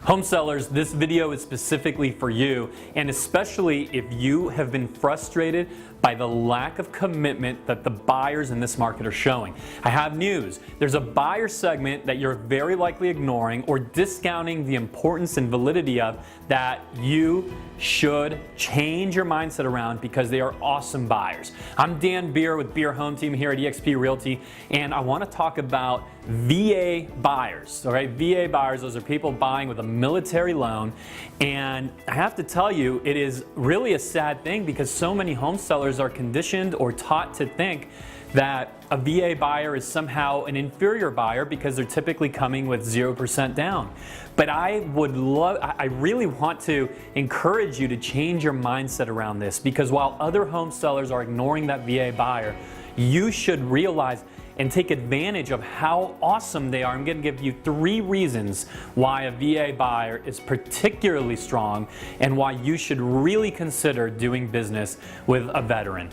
Home sellers, this video is specifically for you, and especially if you have been frustrated by the lack of commitment that the buyers in this market are showing. I have news. There's a buyer segment that you're very likely ignoring or discounting the importance and validity of that you should change your mindset around because they are awesome buyers. I'm Dan Beer with Beer Home Team here at eXp Realty, and I want to talk about VA buyers. All right, VA buyers, those are people buying with a military loan, and I have to tell you, it is really a sad thing because so many home sellers are conditioned or taught to think that a VA buyer is somehow an inferior buyer because they're typically coming with 0% down. But I really want to encourage you to change your mindset around this, because while other home sellers are ignoring that VA buyer, you should realize and take advantage of how awesome they are. I'm going to give you 3 reasons why a VA buyer is particularly strong and why you should really consider doing business with a veteran.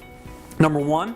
Number 1,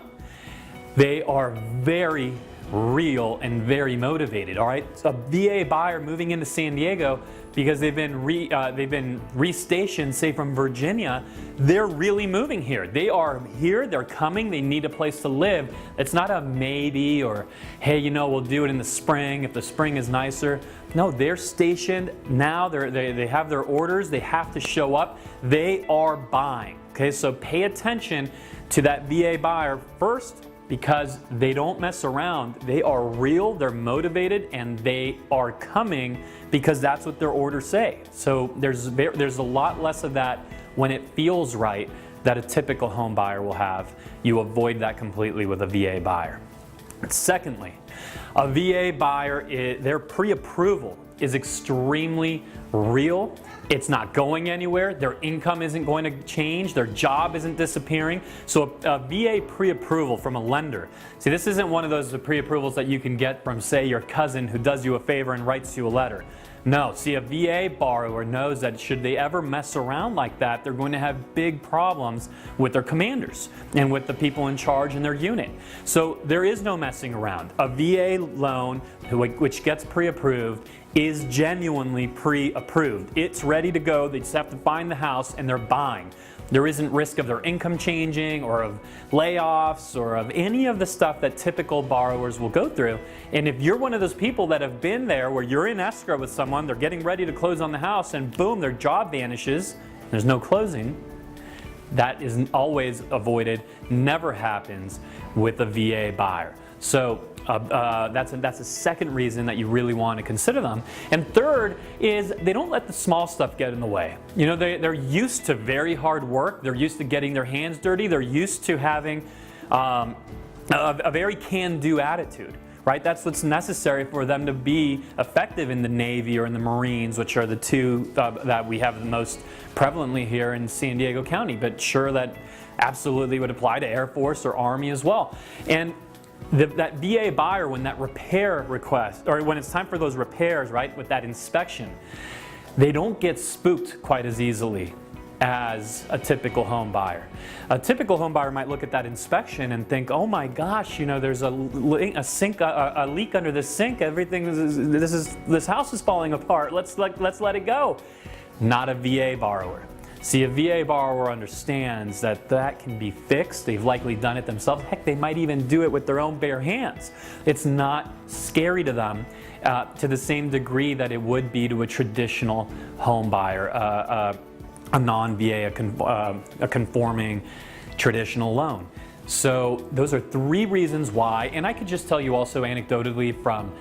they are very real and very motivated. All right, so a VA buyer moving into San Diego because they've been restationed, say from Virginia, they're really moving here. They are here, they're coming, they need a place to live. It's not a maybe or, hey, you know, we'll do it in the spring if the spring is nicer. No, they're stationed now, they have their orders, they have to show up, they are buying. Okay, so pay attention to that VA buyer first, because they don't mess around. They are real, they're motivated, and they are coming because that's what their orders say. So there's a lot less of that when it feels right that a typical home buyer will have. You avoid that completely with a VA buyer. Secondly, a VA buyer, their pre-approval is extremely real. It's not going anywhere. Their income isn't going to change. Their job isn't disappearing. So a VA pre-approval from a lender. See, this isn't one of those pre-approvals that you can get from, say, your cousin who does you a favor and writes you a letter. No, see, a VA borrower knows that should they ever mess around like that, they're going to have big problems with their commanders and with the people in charge in their unit. So there is no messing around. A VA loan, which gets pre-approved, is genuinely pre-approved. It's ready to go. They just have to find the house and they're buying. There isn't risk of their income changing or of layoffs or of any of the stuff that typical borrowers will go through. And if you're one of those people that have been there where you're in escrow with someone, they're getting ready to close on the house, and boom, their job vanishes, there's no closing, that is always avoided, never happens with a VA buyer. So that's a second reason that you really want to consider them. And third is they don't let the small stuff get in the way. You know, they're used to very hard work. They're used to getting their hands dirty. They're used to having a very can-do attitude. Right? That's what's necessary for them to be effective in the Navy or in the Marines, which are the two that we have the most prevalently here in San Diego County. But sure, that absolutely would apply to Air Force or Army as well. And that VA buyer, when that repair request, or when it's time for those repairs, right, with that inspection, they don't get spooked quite as easily as a typical home buyer. A typical home buyer might look at that inspection and think, oh my gosh, you know, there's a leak under this sink, everything, this house is falling apart, let's let it go. Not a VA borrower. See, a VA borrower understands that that can be fixed. They've likely done it themselves. Heck, they might even do it with their own bare hands. It's not scary to them to the same degree that it would be to a traditional home buyer, a non-VA, a conforming traditional loan. So those are 3 reasons why, and I could just tell you also anecdotally from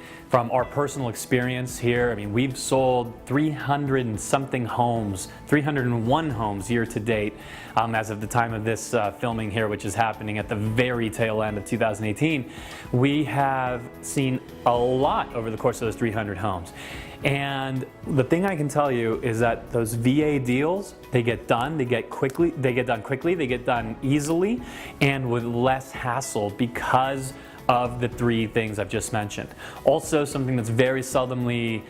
our personal experience here. I mean, we've sold 300 and something homes, 301 homes year to date as of the time of this filming here, which is happening at the very tail end of 2018. We have seen a lot over the course of those 300 homes. And the thing I can tell you is that those VA deals, they get done quickly, they get done easily, and with less hassle because of the 3 things I've just mentioned. Also, something that's very seldomly,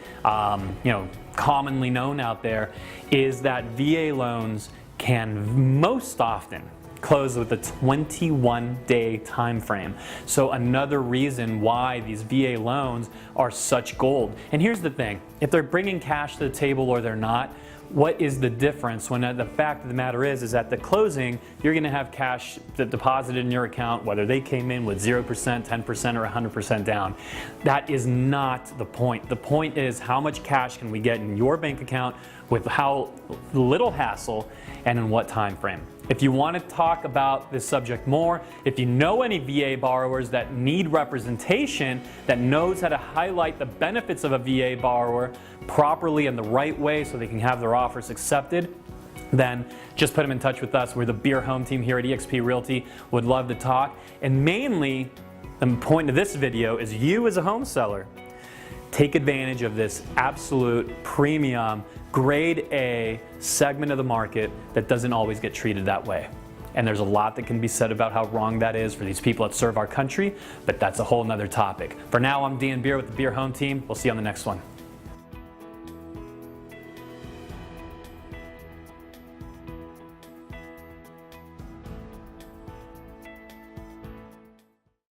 commonly known out there is that VA loans can most often close with a 21-day time frame. So another reason why these VA loans are such gold. And here's the thing, if they're bringing cash to the table or they're not, what is the difference when the fact of the matter is at the closing, you're going to have cash deposited in your account, whether they came in with 0%, 10%, or 100% down. That is not the point. The point is how much cash can we get in your bank account with how little hassle and in what time frame. If you want to talk about this subject more, if you know any VA borrowers that need representation, that knows how to highlight the benefits of a VA borrower properly and the right way so they can have their offers accepted, then just put them in touch with us. We're the Beer Home team here at eXp Realty. Would love to talk. And mainly, the point of this video is you as a home seller, take advantage of this absolute premium grade A segment of the market that doesn't always get treated that way. And there's a lot that can be said about how wrong that is for these people that serve our country, but that's a whole nother topic. For now, I'm Dan Beer with the Beer Home team. We'll see you on the next one.